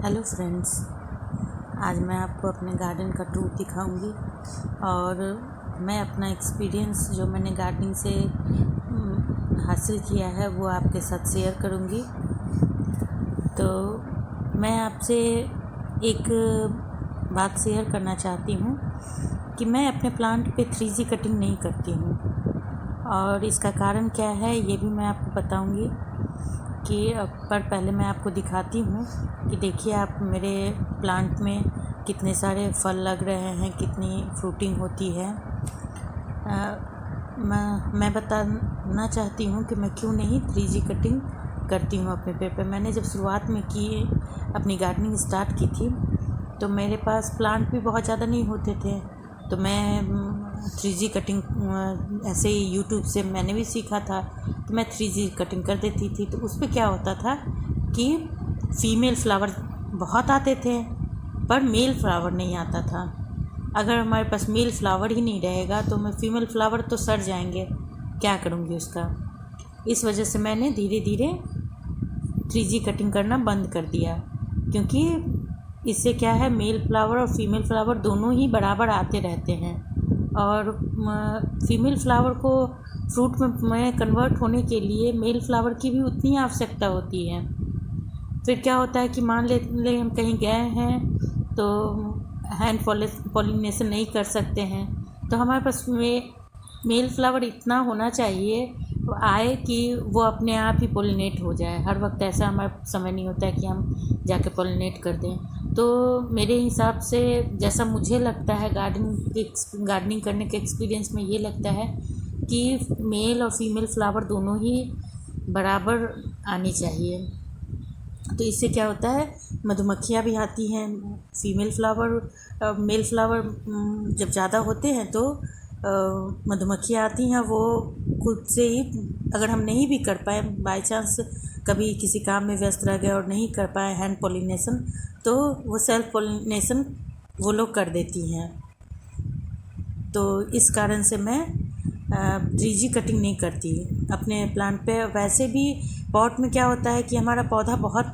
Hello friends, आज मैं आपको अपने गार्डन का टूर दिखाऊंगी और मैं अपना एक्सपीरियंस जो मैंने गार्डनिंग से हासिल किया है वो आपके साथ शेयर करूंगी। तो मैं आपसे एक बात शेयर करना चाहती हूँ कि मैं अपने प्लांट पे 3G कटिंग नहीं करती हूँ और इसका कारण क्या है ये भी मैं आपको बताऊंगी। कि पर पहले मैं आपको दिखाती हूँ कि देखिए आप मेरे प्लांट में कितने सारे फल लग रहे हैं, कितनी फ्रूटिंग होती है। मैं बताना चाहती हूँ कि मैं क्यों नहीं 3G कटिंग करती हूँ अपने पेड़ पे। मैंने जब शुरुआत में की अपनी गार्डनिंग स्टार्ट की थी तो मेरे पास प्लांट भी बहुत ज़्यादा नहीं होते थे, तो मैं 3G कटिंग ऐसे ही यूट्यूब से मैंने भी सीखा था, तो मैं 3G कटिंग कर देती थी। तो उस पर क्या होता था कि फ़ीमेल फ्लावर बहुत आते थे पर मेल फ्लावर नहीं आता था। अगर हमारे पास मेल फ्लावर ही नहीं रहेगा तो मैं फ़ीमेल फ्लावर तो सड़ जाएंगे, क्या करूँगी उसका। इस वजह से मैंने धीरे धीरे 3G कटिंग करना बंद कर दिया, क्योंकि इससे क्या है, मेल फ्लावर और फीमेल फ्लावर दोनों ही बराबर आते रहते हैं और फीमेल फ्लावर को फ्रूट में कन्वर्ट होने के लिए मेल फ्लावर की भी उतनी आवश्यकता होती है। फिर क्या होता है कि मान ले हम कहीं गए हैं तो हैंड पॉलिनेशन नहीं कर सकते हैं, तो हमारे पास मेल फ्लावर इतना होना चाहिए आए कि वो अपने आप ही पॉलिनेट हो जाए। हर वक्त ऐसा हमारा समय नहीं होता है कि हम जाके पॉलिनेट कर दें। तो मेरे हिसाब से जैसा मुझे लगता है गार्डनिंग करने के एक्सपीरियंस में ये लगता है कि मेल और फीमेल फ्लावर दोनों ही बराबर आनी चाहिए। तो इससे क्या होता है, मधुमक्खियाँ भी आती हैं। फीमेल फ्लावर मेल फ्लावर जब ज़्यादा होते हैं तो मधुमक्खियाँ आती हैं, वो खुद से ही, अगर हम नहीं भी कर पाए, बाय चांस कभी किसी काम में व्यस्त रह गए और नहीं कर पाए हैंड पॉलिनेशन, तो वो सेल्फ पॉलिनेशन वो लोग कर देती हैं। तो इस कारण से मैं 3G कटिंग नहीं करती अपने प्लांट पे। वैसे भी पॉट में क्या होता है कि हमारा पौधा बहुत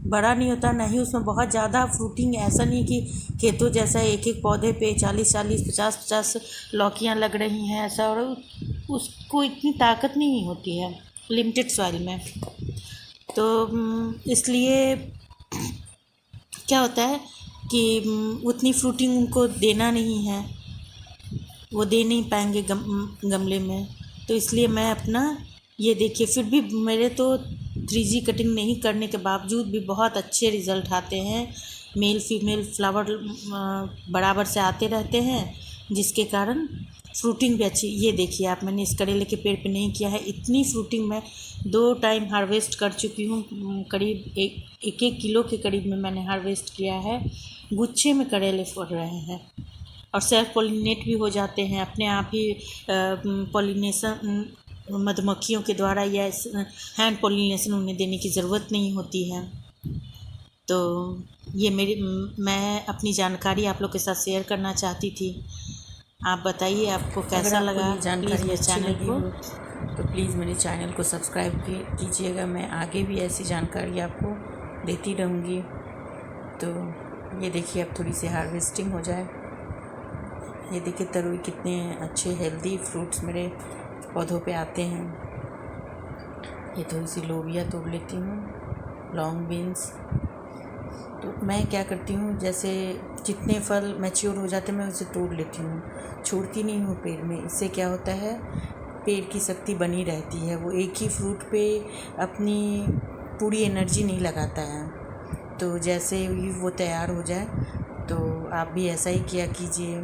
बड़ा नहीं होता, ना ही उसमें बहुत ज़्यादा फ्रूटिंग, ऐसा नहीं कि खेतों जैसा एक एक पौधे पे 40-40 50-50 लौकियाँ लग रही हैं ऐसा, और उसको इतनी ताकत नहीं होती है लिमिटेड सॉइल में। तो इसलिए क्या होता है कि उतनी फ्रूटिंग उनको देना नहीं है, वो दे नहीं पाएंगे गमले में। तो इसलिए मैं अपना ये देखिए, फिर भी मेरे तो 3G कटिंग नहीं करने के बावजूद भी बहुत अच्छे रिज़ल्ट आते हैं। मेल फीमेल फ्लावर बराबर से आते रहते हैं, जिसके कारण फ्रूटिंग भी अच्छी। ये देखिए आप, मैंने इस करेले के पेड़ पे नहीं किया है, इतनी फ्रूटिंग मैं 2 टाइम हार्वेस्ट कर चुकी हूँ। करीब एक किलो के करीब में मैंने हार्वेस्ट किया है। गुच्छे में करेले फल रहे हैं और सेल्फ पॉलिनेट भी हो जाते हैं अपने आप ही। पॉलिनेशन मधुमक्खियों के द्वारा या हैंड पॉलिनेशन उन्हें देने की ज़रूरत नहीं होती है। तो ये मैं अपनी जानकारी आप लोग के साथ शेयर करना चाहती थी। आप बताइए आपको कैसा लगा। ये जानकारी मेरे अच्छी चैनल लगी को हो तो प्लीज़ मेरे चैनल को सब्सक्राइब कीजिएगा। मैं आगे भी ऐसी जानकारी आपको देती रहूँगी। तो ये देखिए, अब थोड़ी सी हार्वेस्टिंग हो जाए। ये देखिए तरुई कितने अच्छे हेल्दी फ्रूट्स मेरे पौधों पे आते हैं। ये थोड़ी सी लोबिया तोड़ लेती हूँ, लॉन्ग बीन्स। तो मैं क्या करती हूँ, जैसे जितने फल मैच्योर हो जाते हैं मैं उसे तोड़ लेती हूँ, छोड़ती नहीं हूँ पेड़ में। इससे क्या होता है, पेड़ की शक्ति बनी रहती है, वो एक ही फ्रूट पे अपनी पूरी एनर्जी नहीं लगाता है। तो जैसे ही वो तैयार हो जाए तो आप भी ऐसा ही किया कीजिए।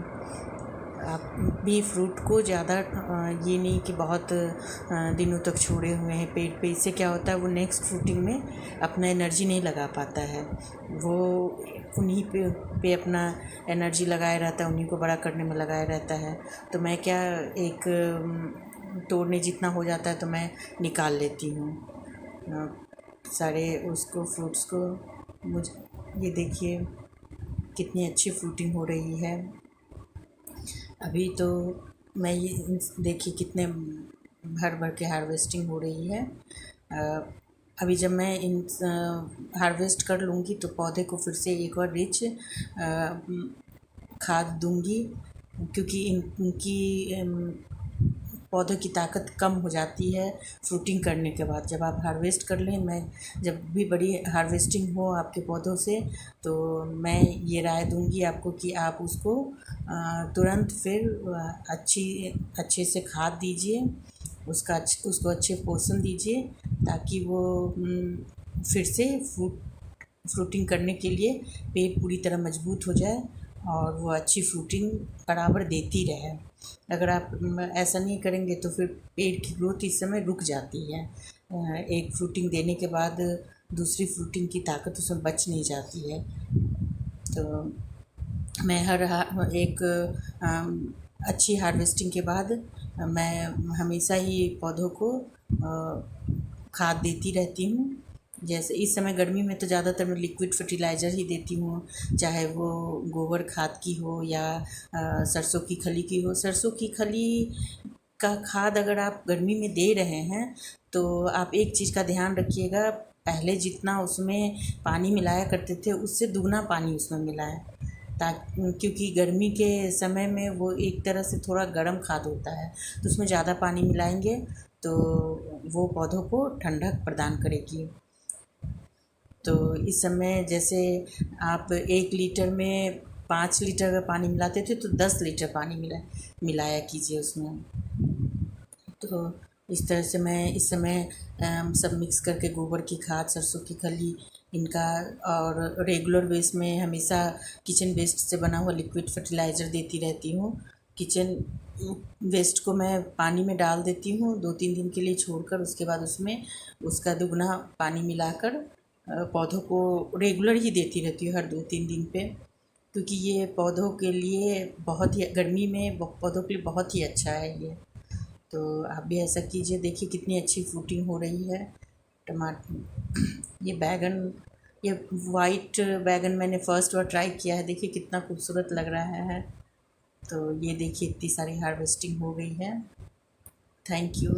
आप भी फ्रूट को ज़्यादा ये नहीं कि बहुत दिनों तक छोड़े हुए हैं पेड़ पे। इससे क्या होता है, वो नेक्स्ट फ्रूटिंग में अपना एनर्जी नहीं लगा पाता है, वो उन्हीं पे अपना एनर्जी लगाए रहता है, उन्हीं को बड़ा करने में लगाया रहता है। तो मैं क्या, एक तोड़ने जितना हो जाता है तो मैं निकाल लेती हूँ सारे उसको फ्रूट्स को। मुझे ये देखिए कितनी अच्छी फ्रूटिंग हो रही है। अभी तो मैं ये देखिए कितने भर भर के हार्वेस्टिंग हो रही है। अभी जब मैं इन हार्वेस्ट कर लूँगी तो पौधे को फिर से एक बार रिच खाद दूँगी, क्योंकि इनकी पौधों की ताकत कम हो जाती है फ्रूटिंग करने के बाद। जब आप हार्वेस्ट कर लें, मैं जब भी बड़ी हार्वेस्टिंग हो आपके पौधों से, तो मैं ये राय दूंगी आपको कि आप उसको तुरंत फिर अच्छे से खाद दीजिए, उसको अच्छे पोषण दीजिए, ताकि वो फिर से फ्रूटिंग करने के लिए पेड़ पूरी तरह मजबूत हो जाए और वो अच्छी फ्रूटिंग बराबर देती रहे। अगर आप ऐसा नहीं करेंगे तो फिर पेड़ की ग्रोथ इस समय रुक जाती है। एक फ्रूटिंग देने के बाद दूसरी फ्रूटिंग की ताकत उसमें बच नहीं जाती है। तो मैं एक अच्छी हार्वेस्टिंग के बाद मैं हमेशा ही पौधों को खाद देती रहती हूँ। जैसे इस समय गर्मी में तो ज़्यादातर मैं लिक्विड फर्टिलाइज़र ही देती हूँ, चाहे वो गोबर खाद की हो या सरसों की खली की हो। सरसों की खली का खाद अगर आप गर्मी में दे रहे हैं तो आप एक चीज़ का ध्यान रखिएगा, पहले जितना उसमें पानी मिलाया करते थे उससे दुगना पानी उसमें मिलाएं, ताकि क्योंकि गर्मी के समय में वो एक तरह से थोड़ा गर्म खाद होता है, तो उसमें ज़्यादा पानी मिलाएंगे तो वो पौधों को ठंडक प्रदान करेगी। तो इस समय जैसे आप 1 लीटर में 5 लीटर अगर पानी मिलाते थे तो 10 लीटर पानी मिलाया कीजिए उसमें। तो इस तरह से मैं इस समय सब मिक्स करके गोबर की खाद, सरसों की खली, इनका और रेगुलर वेस्ट में हमेशा किचन वेस्ट से बना हुआ लिक्विड फर्टिलाइज़र देती रहती हूँ। किचन वेस्ट को मैं पानी में डाल देती हूँ 2-3 दिन के लिए छोड़कर, उसके बाद उसमें उसका दुगना पानी मिलाकर पौधों को रेगुलर ही देती रहती हूँ हर 2-3 दिन पे, क्योंकि ये पौधों के लिए बहुत ही गर्मी में पौधों के लिए बहुत ही अच्छा है ये। तो आप भी ऐसा कीजिए, देखिए कितनी अच्छी फ्रूटिंग हो रही है टमाटर। ये बैगन, ये वाइट बैगन मैंने फ़र्स्ट बार ट्राई किया है, देखिए कितना खूबसूरत लग रहा है। तो ये देखिए इतनी सारी हार्वेस्टिंग हो गई है। Thank you.